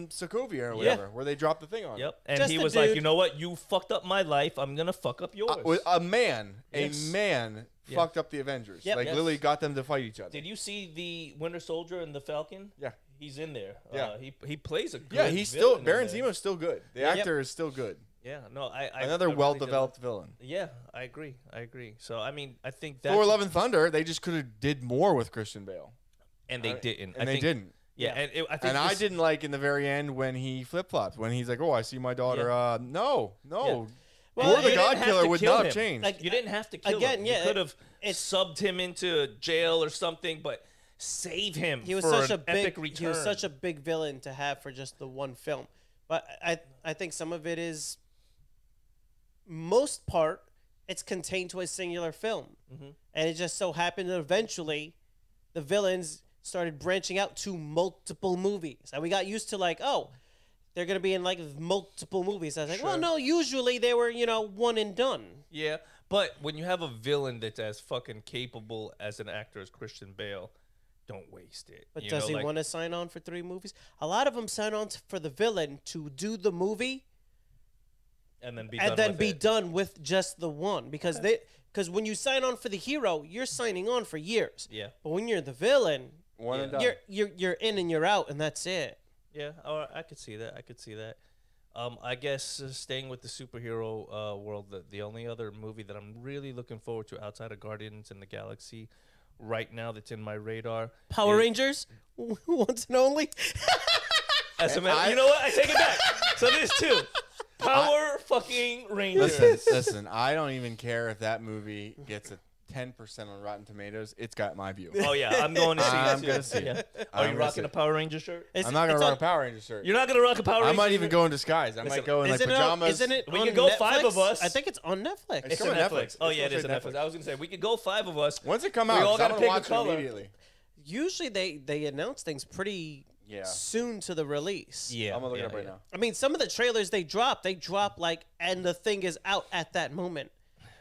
Sokovia or whatever, where they dropped the thing on. Yep. And Just he a was like, dude. "You know what? You fucked up my life. I'm gonna fuck up yours." A man Yeah. fucked up the Avengers. Yep. Like Yes. literally got them to fight each other. Did you see the Winter Soldier and the Falcon? Yeah. He's in there. Yeah. He plays a good. Yeah, he's villain still in Baron there. Zemo's still good. The actor is still good. Yeah. No, I Another really well-developed villain. Yeah, I agree. So I mean, I think that Thor: Love and Thunder, they just could have did more with Christian Bale, and they didn't. and they didn't. Yeah, and I think I didn't like in the very end when he flip-flopped, when he's like, "Oh, I see my daughter." No. Well, Thor the you God didn't have Killer to would kill not him. have changed. Like, you didn't have to kill again, him. yeah, You could have it's- subbed him into jail or something, but save him. He was for such an a big epic return. he was such a big villain to have for just the one film. But I think some of it is most part it's contained to a singular film. And it just so happened that eventually the villains started branching out to multiple movies. And we got used to like, oh, they're going to be in like multiple movies. I was like, well, no, usually they were, one and done. Yeah, but when you have a villain that's as fucking capable as an actor as Christian Bale, don't waste it. But does he want to sign on for 3 movies? A lot of them sign on for the villain to do the movie and then be done with just the one, because when you sign on for the hero, you're signing on for years. Yeah. But when you're the villain, One and done. you're in and you're out, and that's it. Yeah, I could see that. I guess staying with the superhero world, the only other movie that I'm really looking forward to outside of Guardians in the Galaxy right now that's in my radar. Power Rangers, once and only. You know what? I take it back. So there's 2. Power fucking Rangers. Listen, I don't even care if that movie gets a 10% on Rotten Tomatoes. It's got my view. Oh yeah, I'm going to see it. I'm too. gonna see it. Yeah. I'm Are you gonna rocking see a it. Power Ranger shirt? I'm not gonna rock a Power Ranger shirt. You're not gonna rock a Power Ranger. I might even shirt? go in disguise. I might go in like pajamas. Isn't it? We on can go Netflix? 5 of us. I think it's on Netflix. It's Come on on Netflix. Netflix. Oh It's yeah, it is on straight Netflix. I was gonna say we could go 5 of us. Once it come We out, all 'cause I'm gotta gonna pick a watch it color. immediately. Usually they announce things pretty soon to the release. Yeah, I'm gonna look it up right now. I mean, some of the trailers they drop like, and the thing is out at that moment.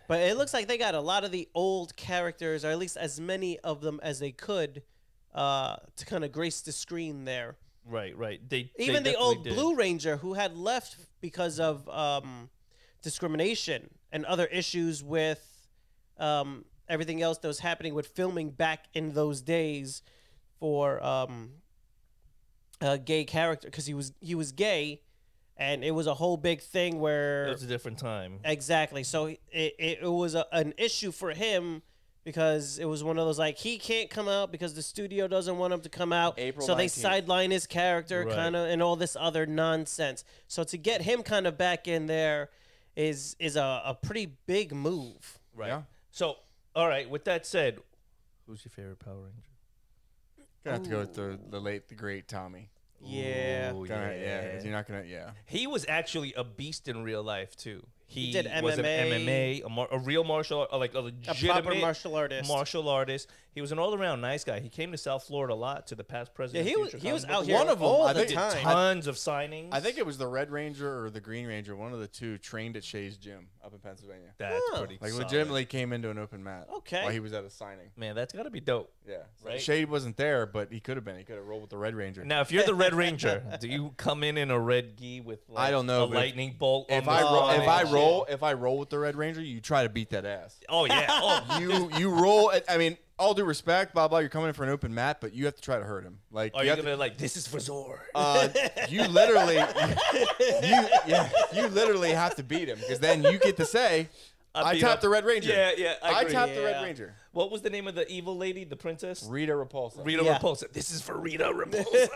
But it looks like they got a lot of the old characters, or at least as many of them as they could, to kind of grace the screen there. Right. Even the old Blue Ranger, who had left because of discrimination and other issues with everything else that was happening with filming back in those days for a gay character, because he was gay, and it was a whole big thing where It was a different time. exactly. So it was an issue for him, because it was one of those like, he can't come out because the studio doesn't want him to come out. April so they 19th. sideline his character Right. kind of, and all this other nonsense. So to get him kind of back in there is a pretty big move. Right. Yeah. So, all right. With that said, who's your favorite Power Ranger? Gonna have to go with the late, the great Tommy. Yeah. Ooh, Yeah, 'cause you're not gonna. Yeah. He was actually a beast in real life too. He did was an MMA. MMA, a real martial art, like a legitimate martial artist. Martial artist. He was an all-around nice guy. He came to South Florida a lot to the past president. Yeah, he was out here One of them, all I the think, time. Tons of signings. I think it was the Red Ranger or the Green Ranger, one of the two, trained at Shay's gym up in Pennsylvania. That's pretty Like solid. legitimately came into an open mat. Okay. While he was at a signing. Man, that's got to be dope. Yeah. Right? Shay wasn't there, but he could have been. He could have rolled with the Red Ranger. Now, if you're the Red Ranger, do you come in a red gi with like, I don't know, a but lightning bolt? If on I the roll, side? if I roll with the Red Ranger, you try to beat that ass. Oh yeah. Oh, You roll. I mean, all due respect, blah blah. You're coming in for an open mat, but you have to try to hurt him. Like, are you have gonna like this is for Zor? you literally, you literally have to beat him because then you get to say, I tapped the Red Ranger. Yeah. I agree. tapped the Red Ranger. What was the name of the evil lady, the princess? Rita Repulsa. Rita Yeah. Repulsa. This is for Rita Repulsa.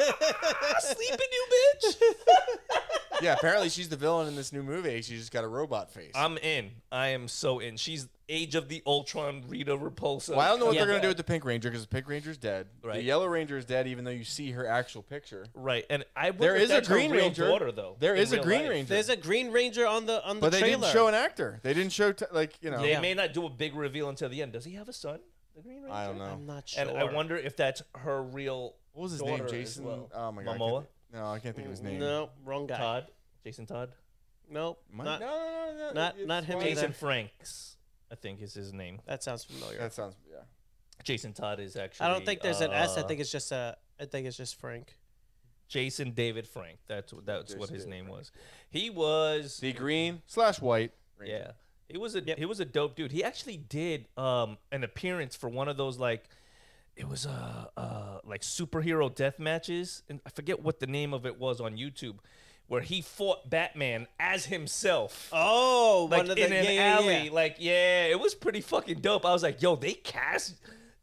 Sleeping, you bitch. Yeah, apparently she's the villain in this new movie. She's just got a robot face. I'm in. I am so in. She's Age of the Ultron Rita Repulsa. Well, I don't know what they're going to do with the Pink Ranger because the Pink Ranger's dead. Right. The Yellow Ranger is dead, even though you see her actual picture. Right, and I wonder There if is a that's her Green real Ranger. daughter, though. There in is a real Green life. Ranger. There's a Green Ranger on the But they trailer. didn't show an actor. They didn't show, like, you know. They may not do a big reveal until the end. Does he have a son, the Green Ranger? I don't know. I'm not sure. And I wonder if that's her real What was his daughter name? as Jason? well. Oh, my God. Momoa? I can't think of his name. No, wrong guy. Todd? Jason Todd? Nope. No. not him fine. either. Jason Franks, I think is his name. That sounds familiar. That sounds, yeah. Jason Todd is actually. I don't think there's an S. I think it's just Frank. Jason David Frank. That's what Jason his David name Frank. was. He was. The green/white Ranger. Yeah, he was a dope dude. He actually did an appearance for one of those like like superhero death matches, and I forget what the name of it was on YouTube, where he fought Batman as himself. Oh, Like one of in the, an yeah, alley, yeah. like it was pretty fucking dope. I was like, yo, they cast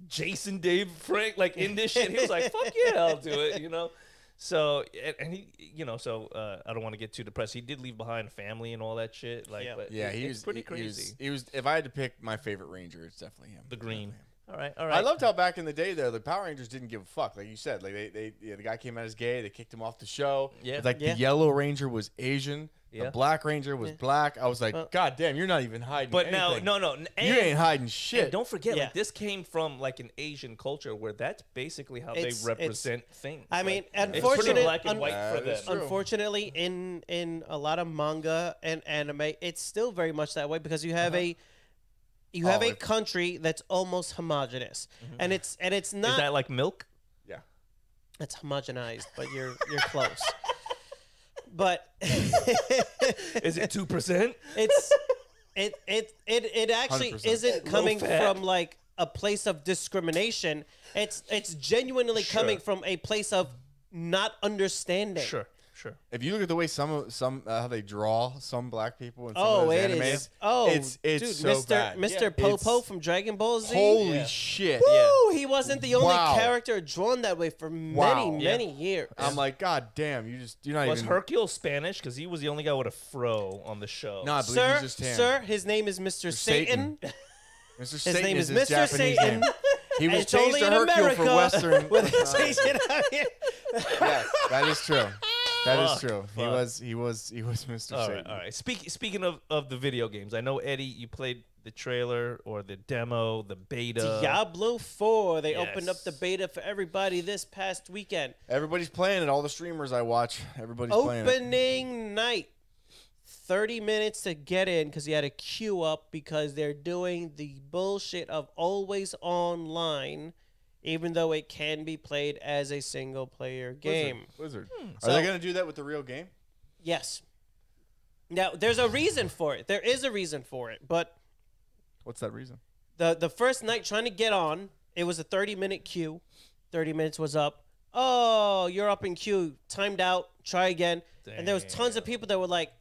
Jason Dave Frank like in this shit. He was like, fuck yeah, I'll do it, you know. So and he, you know, so I don't want to get too depressed. He did leave behind family and all that shit. Like, Yeah. but Yeah, it's pretty crazy. He was. If I had to pick my favorite Ranger, it's definitely him. The green. Definitely him. All right. I loved how back in the day, though, the Power Rangers didn't give a fuck. Like you said, like the guy came out as gay. They kicked him off the show. Yeah. It's like Yeah. the Yellow Ranger was Asian. Yeah. The Black Ranger was black. I was like, Well, God damn, you're not even hiding. But anything. no, you ain't hiding shit. And don't forget, Yeah. like this came from like an Asian culture where that's basically how It's- they represent things. I mean, like, it's unfortunate- pretty black and un- white for That is them. true. Unfortunately, in a lot of manga and anime, it's still very much that way because you have a country that's almost homogenous, and it's not. Is that like milk? Yeah. It's homogenized, but you're close. But Is it 2%? it actually 100%. isn't coming fat. from like a place of discrimination. It's genuinely coming from a place of not understanding. Sure. If you look at the way some how they draw some black people in some Oh, of those it animes, is. Oh, it's dude, so Mr. bad. Mr. Popo from Dragon Ball Z. Holy Yeah. shit! Woo! He wasn't the only Wow. character drawn that way for Wow. many years. I'm like, God damn, you're not Was even. Hercule Spanish? Because he was the only guy with a fro on the show. No, I believe Sir, he's just tan. sir, his name is Mr. Satan. Mr. His Satan name is his Mr. Japanese Satan. name. He was It's changed only to in Hercule America for Western. with his Asian audience. Yes, that is true. That is Fuck, true. fuck. He was Mr. All Satan. right, all right. Speaking of the video games, I know Eddie, you played the trailer or the demo, the beta. Diablo 4. They opened up Yes. the beta for everybody this past weekend. Everybody's playing it. All the streamers I watch, everybody's playing it. Opening night. 30 minutes to get in because you had to queue up because they're doing the bullshit of always online, even though it can be played as a single player game. Wizard. Are So- they going to do that with the real game? Yes. Now, there's a reason for it. There is a reason for it, but What's that reason? the first night trying to get on, it was a 30-minute queue. 30 minutes was up. Oh, you're up in queue. Timed out. Try again. And there was tons of people that were like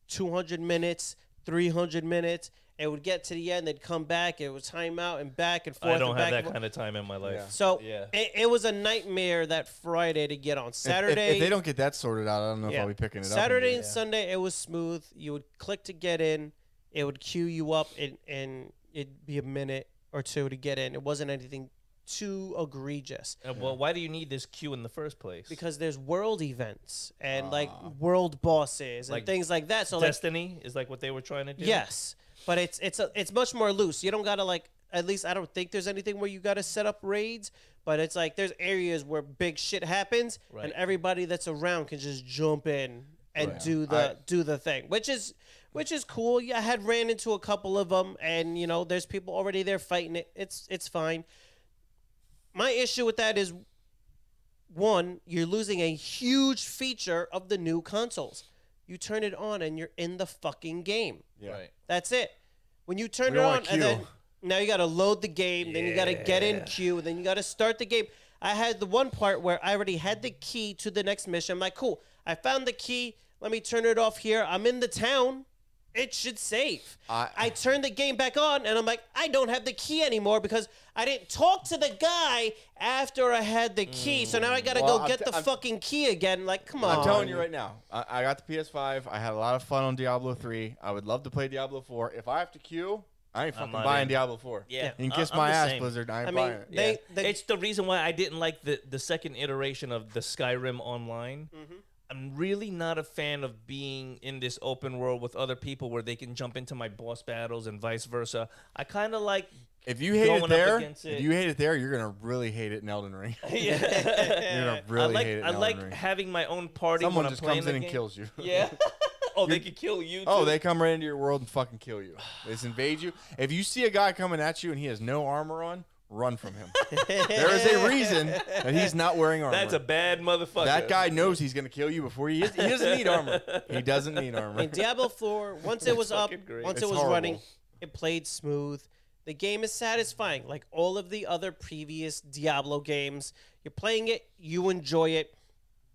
200 minutes, 300 minutes. It would get to the end. They'd come back. It would time out and back and forth. I don't and have back that and forth. kind of time in my life. Yeah. So Yeah. it was a nightmare that Friday to get on. Saturday. If they don't get that sorted out, I don't know if I'll be picking it up. Saturday again. and Sunday, it was smooth. You would click to get in. It would queue you up, and it'd be a minute or two to get in. It wasn't anything too egregious Well, why do you need this queue in the first place? because there's world events and like world bosses and Like things like that. So like, Destiny is like what they were trying to do. yes, but it's much more loose. You don't gotta like at least I don't think there's anything where you got to set up raids, but it's like there's areas where big shit happens, and everybody that's around can just jump in and do the thing, which is cool. Yeah, I had ran into a couple of them, and you know, there's people already there fighting it. It's fine. My issue with that is, one, you're losing a huge feature of the new consoles. You turn it on and you're in the fucking game. Yeah. Right. That's it. When you turn it on and then now you got to load the game, then you got to get in queue, then you got to start the game. I had the one part where I already had the key to the next mission. I'm like, cool, I found the key. Let me turn it off here. I'm in the town. It should save. I turned the game back on, and I'm like, I don't have the key anymore because I didn't talk to the guy after I had the key. So now I got to go get the fucking key again. Like, come on. I'm telling you right now, I got the PS5. I had a lot of fun on Diablo 3. I would love to play Diablo 4. If I have to queue, I ain't fucking buying Diablo 4. Yeah. You can kiss my ass, Blizzard. I ain't buying it. It's the reason why I didn't like the second iteration of the Skyrim Online. I'm really not a fan of being in this open world with other people where they can jump into my boss battles and vice versa. I kind of like if you hate it there, you're gonna really hate it in Elden Ring. Yeah, you're gonna really hate it in Elden Ring. I like having my own party. Someone when just I'm playing comes in the and kills you. Yeah. Oh, they could kill you too? Oh, they come right into your world and fucking kill you. They just invade you. If you see a guy coming at you and he has no armor on, run from him. There is a reason that he's not wearing armor. That's a bad motherfucker. That guy knows he's going to kill you before he doesn't need armor. He doesn't need armor. In Diablo 4, once it was up, once it was running, it played smooth. The game is satisfying. Like all of the other previous Diablo games, you're playing it, you enjoy it.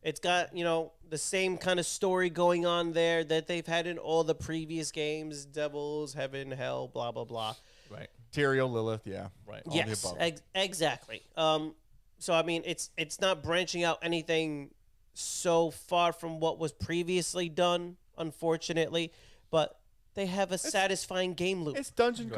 It's got, you know, the same kind of story going on there that they've had in all the previous games. Devils, heaven, hell, blah, blah, blah. Right. Tyrael, Lilith, yeah. Right. All yes, exactly. So, I mean, it's not branching out anything so far from what was previously done, unfortunately. But they have a satisfying game loop. It's dungeon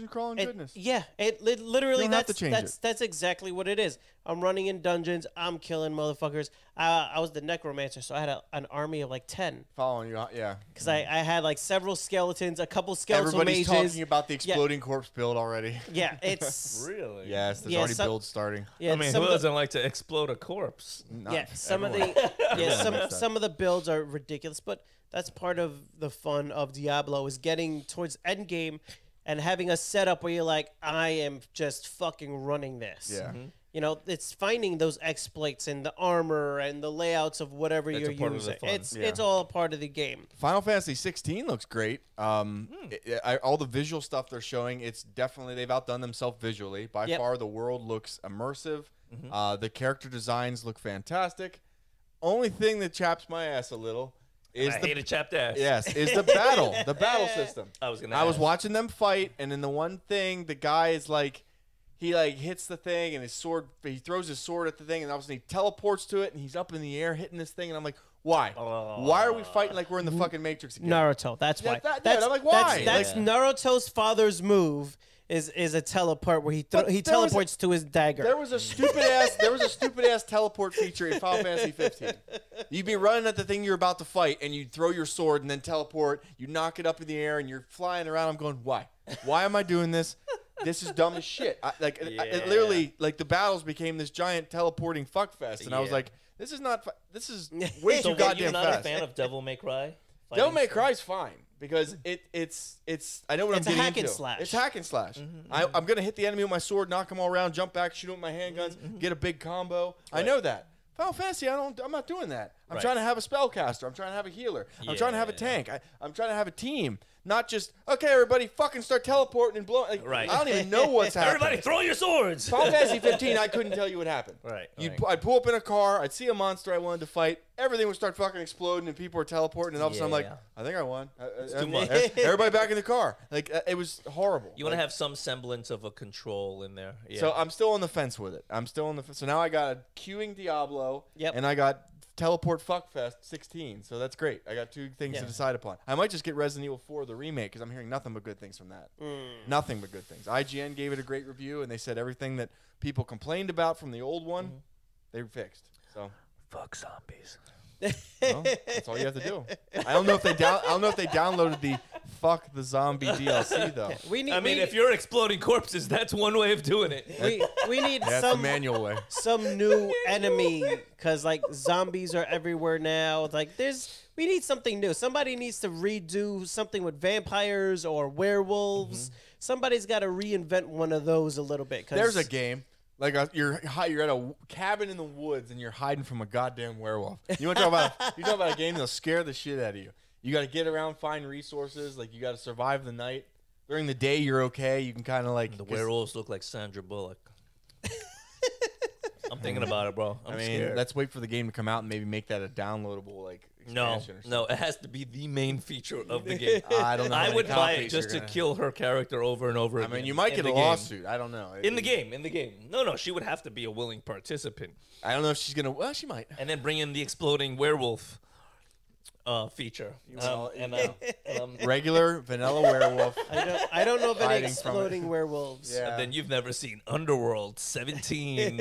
crawling goodness. Yeah, it literally that's exactly what it is. I'm running in dungeons. I'm killing motherfuckers. I was the necromancer, so I had an army of like 10. Following you, yeah. Because I had like several skeletons, a couple skeletal Everybody's mages. talking about the exploding corpse build already. Yeah, it's really. Yes, there's already builds starting. Yeah, I mean, who doesn't like to explode a corpse? Some of the some of the builds are ridiculous, but that's part of the fun of Diablo is getting towards endgame and having a setup where you're like, I am just fucking running this. Yeah. You know, it's finding those exploits and the armor and the layouts of whatever you're using. It's all a part of the game. Final Fantasy 16 looks great. All the visual stuff they're showing, it's definitely, they've outdone themselves visually. By far, the world looks immersive. The character designs look fantastic. Only thing that chaps my ass a little is hate a chapped ass. Yes, is the battle system. I was watching them fight, and then the one thing, the guy is like, he like hits the thing, and his sword, he throws his sword at the thing, and all of a sudden he teleports to it, and he's up in the air hitting this thing, and I'm like, why? Why are we fighting like we're in the fucking Matrix again? Naruto, that's why. I'm like, why? That's Naruto's father's move. Is a teleport where he teleports to his dagger. There was a stupid ass teleport feature in Final Fantasy 15. You'd be running at the thing you're about to fight, and you'd throw your sword and then teleport. You knock it up in the air, and you're flying around. I'm going, why? Why am I doing this? This is dumb as shit. It literally, like, the battles became this giant teleporting fuckfest, and I was like, this is not. This is way too goddamn fast. You're not a fan of Devil May Cry? Devil May Cry is fine. Because it's I know what I'm getting into. It's hack and slash. It's hack and slash. I'm gonna hit the enemy with my sword, knock them all around, jump back, shoot them with my handguns, get a big combo. Right. I know that. Final Fantasy, I'm not doing that. I'm trying to have a spellcaster. I'm trying to have a healer. I'm trying to have a tank. I'm trying to have a team. Not just, okay, everybody fucking start teleporting and blowing. Like, I don't even know what's happening. Everybody throw your swords. Final Fantasy 15, I couldn't tell you what happened. I'd pull up in a car. I'd see a monster I wanted to fight. Everything would start fucking exploding and people were teleporting. And all of a sudden I'm like, I think I won. Everybody back in the car. Like, it was horrible. You want to have some semblance of a control in there. Yeah. So I'm still on the fence with it. So now I got a queuing Diablo. And I got Teleport Fuckfest 16, so that's great. I got two things to decide upon. I might just get Resident Evil 4, the remake, because I'm hearing nothing but good things from that. Nothing but good things. IGN gave it a great review, and they said everything that people complained about from the old one, they fixed. So fuck zombies. Well, that's all you have to do. I don't know if they downloaded the fuck the zombie DLC though. We need. I mean, if you're exploding corpses, that's one way of doing it. we need That's the manual way. some new enemy because like zombies are everywhere now. Like we need something new. Somebody needs to redo something with vampires or werewolves. Somebody's got to reinvent one of those a little bit. There's a game. Like you're at a cabin in the woods and you're hiding from a goddamn werewolf. You want to talk about a game that'll scare the shit out of you. You got to get around, find resources. Like you got to survive the night. During the day, you're okay. You can kind of like the werewolves look like Sandra Bullock. I'm thinking about it, bro. I'm scared. Let's wait for the game to come out and maybe make that a downloadable like expansion or something. No, it has to be the main feature of the game. I don't know. I would buy it just to kill her character over and over again. I mean, you might get a lawsuit. I don't know. In the game. No, she would have to be a willing participant. I don't know if she's gonna. Well, she might. And then bring in the exploding werewolf feature. Regular vanilla werewolf. I don't know of any Hiding from exploding werewolves. Yeah. And then you've never seen Underworld 17,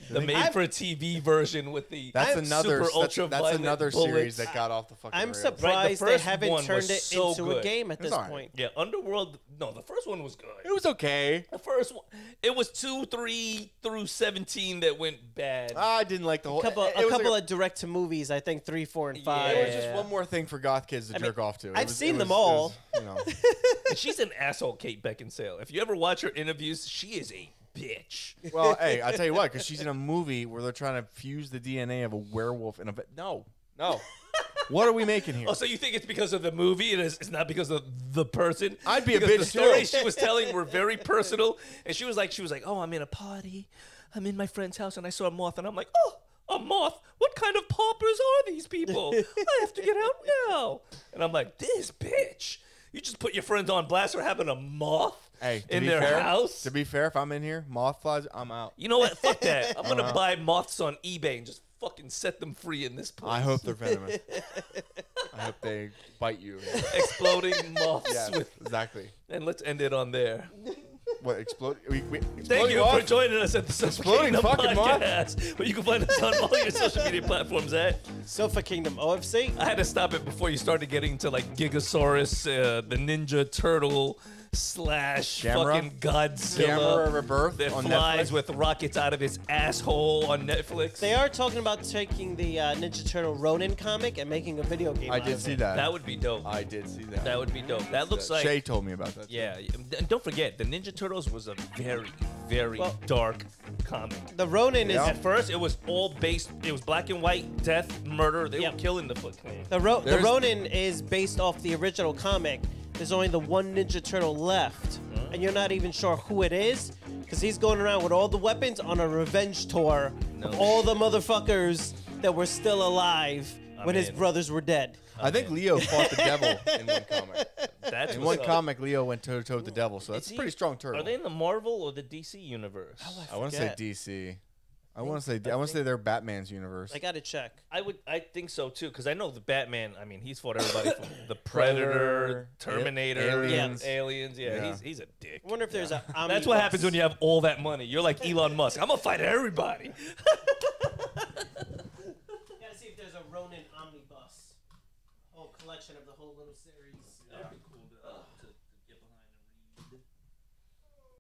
the made-for-TV version with the super ultraviolet That's another bullets. series that got off the fucking I'm rails. surprised they haven't turned it so into good. a game at this all right. point. Yeah, Underworld. No, the first one was good. It was okay. The first one, it was 2, 3 through 17 that went bad. I didn't like the whole. A couple of direct to movies. I think 3, 4, and 5. It was just one more thing for goth kids to jerk off to. I've seen them all. And she's an asshole, Kate Beckinsale. If you ever watch her interviews, she is a bitch. Well, hey, I'll tell you what, because she's in a movie where they're trying to fuse the DNA of a werewolf in a. No. What are we making here? Oh, so you think it's because of the movie? It's not because of the person? I'd be a because bitch the stories too. she was telling were very personal, and she was like, oh, I'm in a party, I'm in my friend's house, and I saw a moth, and I'm like, oh, a moth? What kind of paupers are these people? I have to get out now. And I'm like, this bitch. You just put your friends on blast for having a moth in their house? To be fair, if I'm in here, moth flies, I'm out. You know what? Fuck that. I'm going to buy moths on eBay and just fucking set them free in this place. I hope they're venomous. I hope they bite you. Exploding moths. Yeah, exactly. And let's end it on there. What, explode? Thank you for joining us at the Sofa Exploding Kingdom fucking moth? podcast. But you can find us on all your social media platforms at Sofa Kingdom OFC. I had to stop it before you started getting to like Gigasaurus, the Ninja Turtle / fucking Godzilla. Gamera Rebirth that on flies Netflix? with rockets out of his asshole on Netflix. They are talking about taking the Ninja Turtle Ronin comic and making a video game. I out did of see it. that. That would be dope. I did see that. That would be dope. That looks like Shay told me about that. Yeah, and don't forget, the Ninja Turtles was a very, very dark comic. The Ronin is At first, it was all based. It was black and white, death, murder. They were killing the Foot Clan. the Ronin is based off the original comic. There's only the one Ninja Turtle left, and you're not even sure who it is, because he's going around with all the weapons on a revenge tour of all the motherfuckers that were still alive when his brothers were dead. I think Leo fought the devil in one comic. In one up. comic, Leo went toe to toe with the devil, so that's a pretty strong turtle. Are they in the Marvel or the DC universe? I want to say DC. I want to say they're Batman's universe. I gotta check. I think so too, because I know the Batman. I mean, he's fought everybody from the Predator, Terminator, aliens. Yeah, he's a dick. I wonder if there's a. That's what happens when you have all that money. You're like Elon Musk. I'm gonna fight everybody. Gotta see if there's a Ronin omnibus, whole collection of the whole little series. That'd be cool to